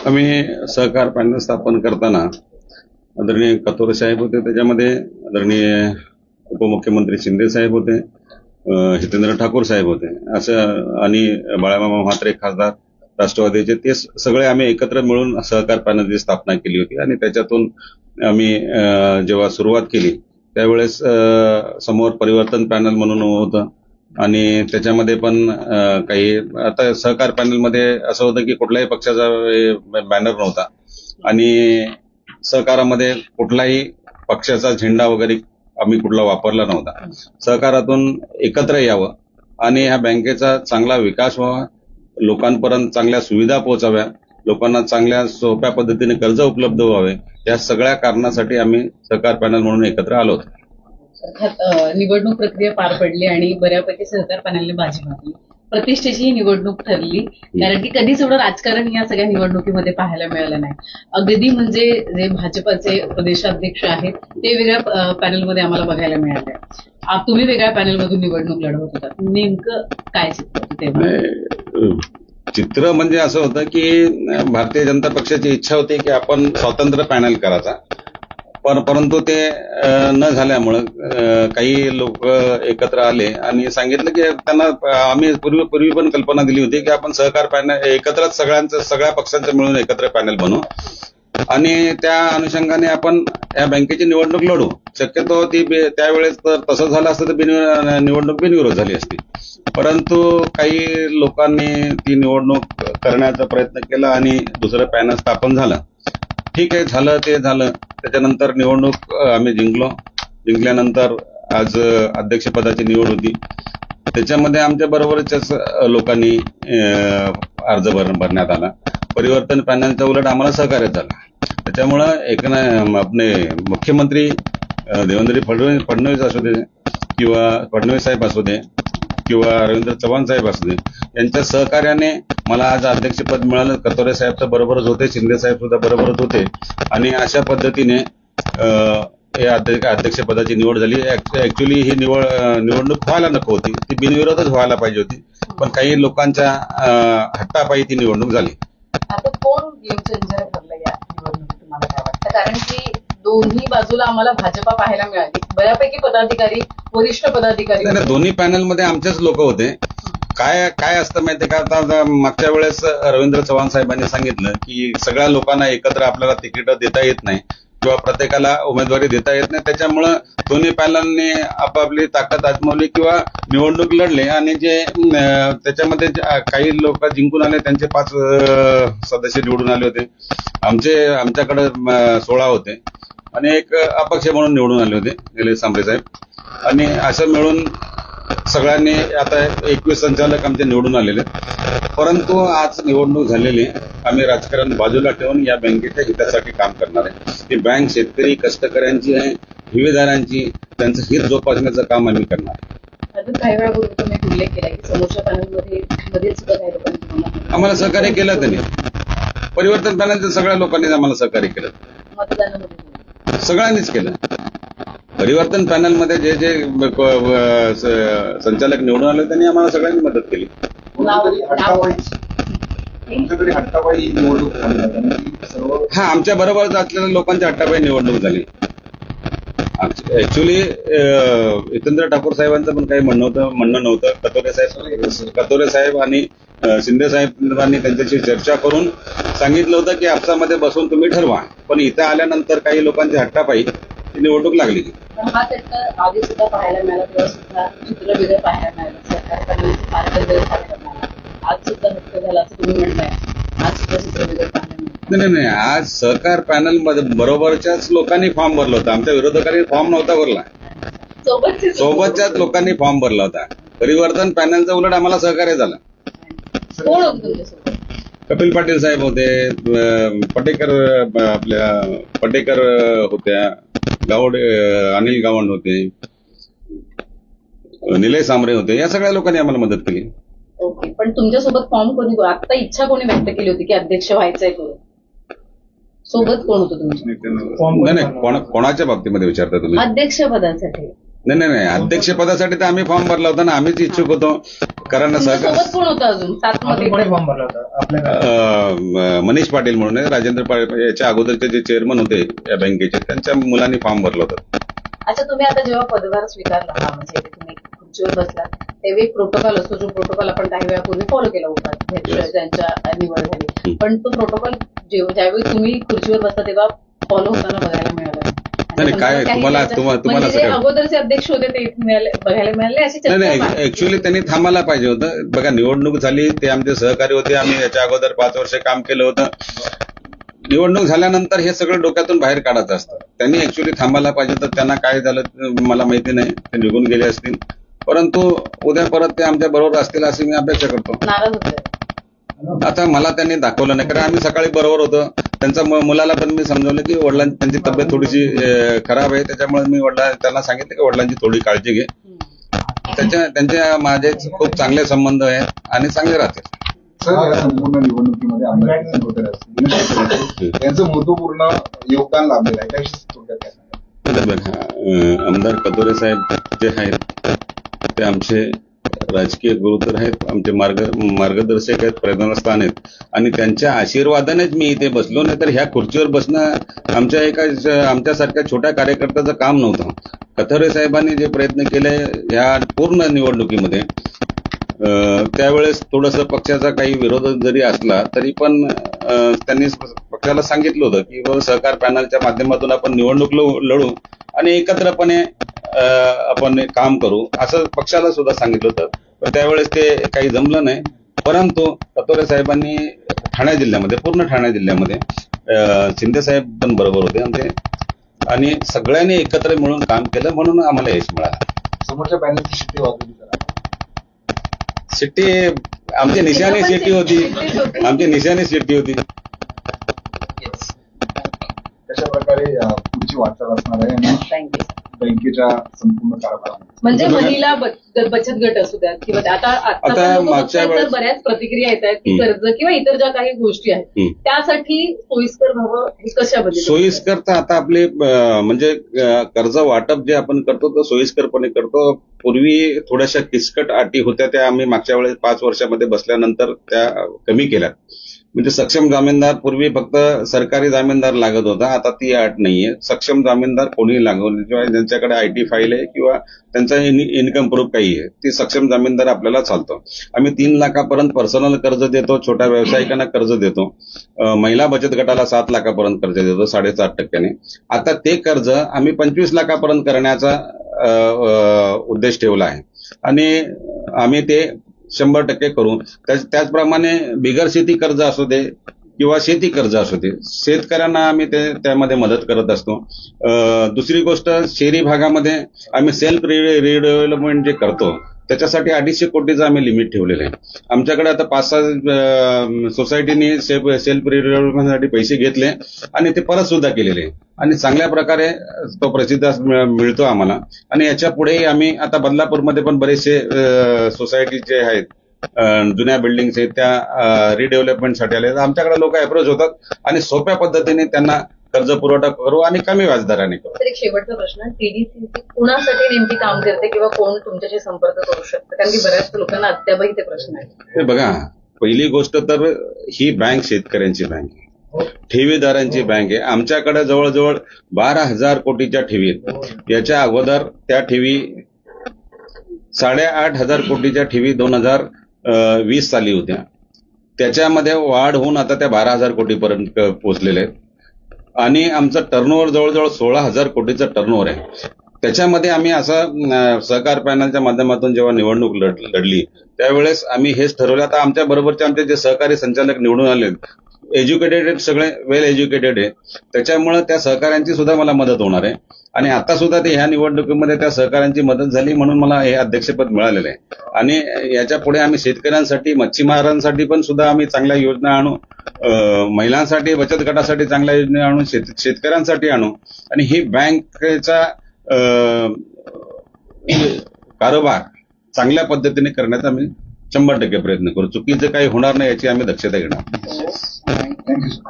आम्ही सहकार पॅनल स्थापन करताना आदरणीय कथोरे साहेब होते, त्याच्यामध्ये आदरणीय उपमुख्यमंत्री शिंदे साहेब होते, हितेंद्र ठाकूर साहेब होते, असं आणि बाळामामा म्हात्रे खासदार राष्ट्रवादीचे, ते सगळे आम्ही एकत्र मिळून सहकार पॅनलची स्थापना केली होती. आणि त्याच्यातून आम्ही जेव्हा सुरुवात केली त्यावेळेस समोर परिवर्तन पॅनल म्हणून होतं आणि त्याच्यामध्ये पण काही आता सहकार पॅनलमध्ये असं होतं की कुठल्याही पक्षाचा बॅनर नव्हता आणि सहकारामध्ये कुठलाही पक्षाचा झेंडा वगैरे आम्ही कुठला वापरला नव्हता. सहकारातून एकत्र यावं आणि ह्या बँकेचा चांगला विकास व्हावा, लोकांपर्यंत चांगल्या सुविधा पोहोचाव्या, लोकांना चांगल्या सोप्या पद्धतीने कर्ज उपलब्ध व्हावे, या सगळ्या कारणासाठी आम्ही सहकार पॅनल म्हणून एकत्र आलो होतो. निवडणूक प्रक्रिया पार पडली आणि बऱ्यापैकी सहकार पॅनलने बाजी मारली. प्रतिष्ठेची ही निवडणूक ठरली, कारण की कधीच एवढं राजकारण या सगळ्या निवडणुकीमध्ये पाहायला मिळालं नाही. अगदी म्हणजे जे भाजपाचे प्रदेशाध्यक्ष आहेत ते वेगळ्या पॅनलमध्ये आम्हाला बघायला मिळाले. तुम्ही वेगळ्या पॅनलमधून निवडणूक लढवत होता, नेमकं काय चित्र होतं तेव्हा? चित्र म्हणजे असं होतं की भारतीय जनता पक्षाची इच्छा होती की आपण स्वतंत्र पॅनल करायचा, परंतु ते न झाल्यामुळं काही लोक एकत्र आले आणि सांगितलं की त्यांना आम्ही पूर्वी पण कल्पना दिली होती की आपण सहकार पॅनल एकत्रच सगळ्या पक्षांचं मिळून एकत्र पॅनल बनवू आणि त्या अनुषंगाने आपण या बँकेची निवडणूक लढू. शक्यतो ती त्यावेळेस तर तसं झालं असतं तर निवडणूक बिनविरोध झाली असती, परंतु काही लोकांनी ती निवडणूक करण्याचा प्रयत्न केला आणि दुसरं पॅनल स्थापन झालं. ठीक आहे, झालं ते झालं. त्याच्यानंतर निवडणूक आम्ही जिंकल्यानंतर आज अध्यक्षपदाची निवड होती. त्याच्यामध्ये आमच्या बरोबरच्याच लोकांनी अर्ज भरण्यात आला. परिवर्तन पॅनलच्या उलट आम्हाला सहकार्य झालं. त्याच्यामुळं आपले मुख्यमंत्री देवेंद्र फडणवीस असू दे किंवा फडणवीस साहेब असू दे किंवा रवींद्र चव्हाण साहेब असू दे, यांच्या सहकार्याने मला आज अध्यक्षपद मिळालं. कथोरे साहेब तर बरोबरच होते, शिंदे साहेब सुद्धा बरोबरच होते आणि अशा पद्धतीने या अध्यक्षपदाची निवड झाली. ऍक्च्युली ही निवडणूक व्हायला नको होती, ती बिनविरोधच व्हायला पाहिजे होती, पण काही लोकांच्या हट्टापायी ती निवडणूक झाली. आता कोण गेम चेंजर ठरलं या निवडणुकीत, तुम्हाला काय वाटतं? कारण की दोन्ही बाजूला आम्हाला भाजपा पाहायला मिळाली, बऱ्यापैकी पदाधिकारी, वरिष्ठ पदाधिकारी. दोन्ही पॅनलमध्ये आमचेच लोक होते. काय असतं माहितीये का, आता मागच्या वेळेस रवींद्र चव्हाण साहेबांनी सांगितलं की सगळ्या लोकांना एकत्र आपल्याला तिकीट देता येत नाही किंवा प्रत्येकाला उमेदवारी देता येत नाही, त्याच्यामुळं दोन्ही पॅनलने आपापली ताकद आजमावली किंवा निवडणूक लढले आणि जे त्याच्यामध्ये काही लोक जिंकून आले त्यांचे 5 सदस्य निवडून आले होते. आमच्याकडे 16 होते आणि एक अपक्ष म्हणून निवडून आले होते निलेश सांबरे साहेब. आणि असं मिळून सगळ्यांनी आता 21 संचालक आमचे निवडून आलेले. परंतु आज निवडणूक झालेली, आम्ही राजकारण बाजूला ठेवून या बँकेच्या हितासाठी काम करणार आहे. ही बँक शेतकरी कष्टकऱ्यांची आहे, ठेवीदारांची, त्यांचं हित जोपासण्याचं काम आम्ही करणार आहे. अजून काही वेळापूर्वी तुम्ही उल्लेख केला की समोरच्या पॅनलमध्ये सुद्धा काही लोकांनी आम्हाला सहकार्य केलं. त्यांनी परिवर्तन पॅनलच्या सगळ्या लोकांनीच आम्हाला सहकार्य केलं, मतदानामध्ये सगळ्यांनीच केलं. परिवर्तन पॅनलमध्ये जे संचालक निवडून आले त्यांनी आम्हाला सगळ्यांनी मदत केली. हा, आमच्या बरोबर असलेल्या लोकांच्या हट्टापायी निवडणूक झाली. ऍक्च्युली हितेंद्र ठाकूर साहेबांचं पण काही म्हणणं नव्हतं. कथोरे साहेब आणि शिंदे साहेबांनी त्यांच्याशी चर्चा करून सांगितलं होतं की आपसामध्ये बसून तुम्ही ठरवा, पण इथं आल्यानंतर काही लोकांच्या हट्टापायी ती निवडणूक लागली. हा त्याचं आधी सुद्धा पाहायला मिळाला, तेव्हा सुद्धा चित्र वेगळं पाहायला मिळालं, सरकार पाहायला मिळालं. आज सुद्धा हक्क झाला असं तुम्ही म्हणताय, आज सुद्धा चित्र वेगळं पाहायला मिळालं. नाही, आज सहकार पॅनल मध्ये बरोबरच्याच लोकांनी फॉर्म भरला होता. आमच्या विरोधकांनी फॉर्म नव्हता भरला, सोबतच्याच लोकांनी फॉर्म भरला होता. परिवर्तन पॅनलचं उलट आम्हाला सहकार्य झालं. कोण होतं तुमच्यासोबत? कपिल पाटील साहेब होते, पटेकर होत्या, अनिल गावंड होते, निलेश सांबरे होते, या सगळ्या लोकांनी आम्हाला मदत केली. ओके, पण तुमच्यासोबत फॉर्म कोणी, आता इच्छा कोणी व्यक्त केली होती की अध्यक्ष व्हायचंय करून? सोबत कोण होतं तुमच्या? नाही, कोणाच्या बाबतीमध्ये विचारता तुम्ही? अध्यक्षपदासाठी नाही अध्यक्षपदासाठी तर आम्ही फॉर्म भरला होता ना, आम्हीच इच्छुक होतो. कारण सहकार सोबत कोण होतं अजून 7 मध्ये? कोणी फॉर्म भरला होता आपल्या मनीष पाटील म्हणून आहे, राजेंद्र पाटील याच्या अगोदरचे जे चेअरमन होते या बँकेचे, त्यांच्या मुलांनी फॉर्म भरला होता. अच्छा, तुम्ही आता जेव्हा पदभार स्वीकारला हा, म्हणजे तुम्ही खुर्चीवर बसला तेव्हा एक प्रोटोकॉल असतो, जो प्रोटोकॉल आपण काही वेळापूर्वी फॉलो केला होता ज्यांच्या निवड झाली, पण तो प्रोटोकॉल ज्यावेळी तुम्ही खुर्चीवर बसला तेव्हा फॉलो होताना बघायला मिळाला नाही काय तुम्हाला म्हणजे जे अगोदरचे अध्यक्ष होते ते बघायला मिळाले अशी चर्चा नाही आहे. ऍक्च्युअली त्यांनी थांबायला पाहिजे होतं. बघा, निवडणूक झाली, ते आमचे सहकारी होते, आम्ही याच्या अगोदर 5 वर्ष काम केलं होतं. निवडणूक झाल्यानंतर हे सगळं डोक्यातून बाहेर काढायचं असतं. त्यांनी ऍक्च्युअली थांबायला पाहिजे होतं. त्यांना काय झालं मला माहिती नाही, ते निघून गेले असतील, परंतु उद्या परत ते आमच्या बरोबर असतील अशी मी अपेक्षा करतो. नाराज होते. आता मला त्यांनी दाखवलं नाही, कारण आम्ही सकाळी बरोबर होतो. त्यांच्या मुलाला पण मी समजवलं की त्यांची तब्येत थोडीशी खराब आहे, त्याच्यामुळे मी त्यांना सांगितलं की वडिलांची थोडी काळजी घे. त्यांच्या माझे खूप चांगले संबंध आहेत आणि चांगले राहतील. सर, या संपूर्ण निवडणुकीमध्ये आमदार किसन कथोरे असतील, त्यांचं महत्वपूर्ण योगदान लाभलेलं आहे, त्याविषयी थोडक्यात काय सांगा? आमदार कथोरे साहेब जे आहेत ते आमचे राजकीय गुरु तर आहेत, आमचे मार्गदर्शक आहेत, प्रेरणास्थान आहेत, आणि त्यांच्या आशीर्वादानेच मी इथे बसलो. नाही तर ह्या खुर्चीवर बसणं आमच्यासारख्या छोट्या कार्यकर्त्याचं काम नव्हतं. कथोरे साहेबांनी जे प्रयत्न केले ह्या पूर्ण निवडणुकीमध्ये, त्यावेळेस थोडंसं पक्षाचा काही विरोध जरी असला तरी पण त्यांनी पक्षाला सांगितलं होतं की बाबा सहकार पॅनलच्या माध्यमातून आपण निवडणूक लढू आणि एकत्रपणे आपण काम करू, असं पक्षाला सुद्धा सांगितलं होतं. पण त्यावेळेस ते काही जमलं नाही. परंतु कथोरे साहेबांनी पूर्ण ठाणे जिल्ह्यामध्ये शिंदे साहेब पण बरोबर होते आमचे, आणि सगळ्यांनी एकत्र मिळून काम केलं, म्हणून आम्हाला यश मिळालं. समोरच्या पॅनलची शिट्टी वाजवली सर. शिट्टी आमची निशाणी शिट्टी होती, आमची निशाणी शिट्टी होती. कशा प्रकारे पुढची वाटचाल असणार आहे आणि बँकेच्या संपूर्ण कारभारामध्ये, म्हणजे महिला बचत गट असू द्यात किंवा आता मागच्या वेळेस बऱ्याच प्रतिक्रिया येत आहेत की कर्ज किंवा इतर ज्या काही गोष्टी आहेत त्यासाठी सोयीस्कर व्हावं, हे कशाबद्दल सोयीस्कर तर आता आपले म्हणजे कर्ज वाटप जे आपण करतो तर सोयीस्करपणे करतो. पूर्वी थोड्याशा किचकट अटी होत्या, त्या आम्ही मागच्या वेळेस 5 वर्षामध्ये बसल्यानंतर त्या कमी केल्या. म्हणजे सक्षम जामीनदार, पूर्वी फक्त सरकारी जामीनदार लागत होता, आता ती अट नाहीये. सक्षम जामीनदार कोणी लागवले किंवा ज्यांच्याकडे IT फाईल आहे किंवा त्यांचा इन्कम प्रूफ काही आहे, ती सक्षम जामीनदार आपल्याला चालतो. आम्ही 3 लाखापर्यंत पर्सनल कर्ज देतो, छोट्या व्यावसायिकांना कर्ज देतो, महिला बचत गटाला 7 लाखापर्यंत कर्ज देतो 7.5%. आता ते कर्ज आम्ही 25 लाखापर्यंत करण्याचा उद्देश ठेवला आहे आणि आम्ही ते 100% करू. त्याचप्रमाणे बिगर शेती कर्ज असू दे किंवा शेती कर्ज असू दे, शेतकऱ्यांना आम्ही त्यामध्ये मदत करत असतो. दुसरी गोष्ट, शहरी भागामध्ये आम्ही सेल्फ रिडेव्हलपमेंट जे करतो त्याच्यासाठी 250 कोटीचं आम्ही लिमिट ठेवलेलं आहे. आमच्याकडे आता 5-6 सोसायटीनी सेल्फ रिडेव्हलपमेंटसाठी पैसे घेतले आणि ते परत सुद्धा केलेले, आणि चांगल्या प्रकारे तो प्रसिद्ध मिळतो आम्हाला. आणि याच्या पुढेही आम्ही आता बदलापूरमध्ये पण बरेचसे सोसायटी जे आहेत, जुन्या बिल्डिंग्स आहेत, त्या रिडेव्हलपमेंटसाठी आले. आमच्याकडे लोक अप्रोच होतात आणि सोप्या पद्धतीने त्यांना कर्ज पुरवठा करू आणि कमी व्याजदराने करू. तर एक शेवटचा प्रश्न, TDC कुणासाठी नेमकी काम करते किंवा कोण तुमच्याशी संपर्क करू शकतं, कारण की बऱ्याच लोकांना अद्यापही ते प्रश्न आहेत. हे बघा, पहिली गोष्ट तर ही बँक शेतकऱ्यांची बँक आहे, ठेवीदारांची बँक आहे. आमच्याकडे जवळजवळ 12,000 कोटीच्या ठेवी आहेत. याच्या अगोदर त्या ठेवी 8,500 कोटीच्या ठेवी 2020 साली होत्या. त्याच्यामध्ये वाढ होऊन आता त्या 12,000 कोटीपर्यंत पोहोचलेल्या आहेत, आणि आमचं टर्नओव्हर जवळजवळ 16,000 कोटीचं टर्नओव्हर आहे. त्याच्यामध्ये आम्ही असं सहकार पॅनलच्या माध्यमातून जेव्हा निवडणूक लढली त्यावेळेस आम्ही हेच ठरवलं, आता आमच्या बरोबरचे आमचे जे सहकारी संचालक निवडून आले एज्युकेटेड आहेत, सगळे वेल एज्युकेटेड आहे, त्याच्यामुळे त्या सहकाऱ्यांची सुद्धा मला मदत होणार आहे. आणि आता सुद्धा ते ह्या निवडणुकीमध्ये त्या सहकाऱ्यांची मदत झाली म्हणून मला हे अध्यक्षपद मिळालेलं आहे. आणि याच्या पुढे आम्ही शेतकऱ्यांसाठी, मच्छीमारांसाठी पण सुद्धा आम्ही चांगल्या योजना आणू, महिलांसाठी, बचत गटासाठी चांगल्या योजना आणू, शेतकऱ्यांसाठी आणू, आणि ही बँकेचा कारभार चांगल्या पद्धतीने करण्याचा आम्ही 100% प्रयत्न करू. चुकीचं काही होणार नाही याची आम्ही दक्षता घेणार. Thank you sir.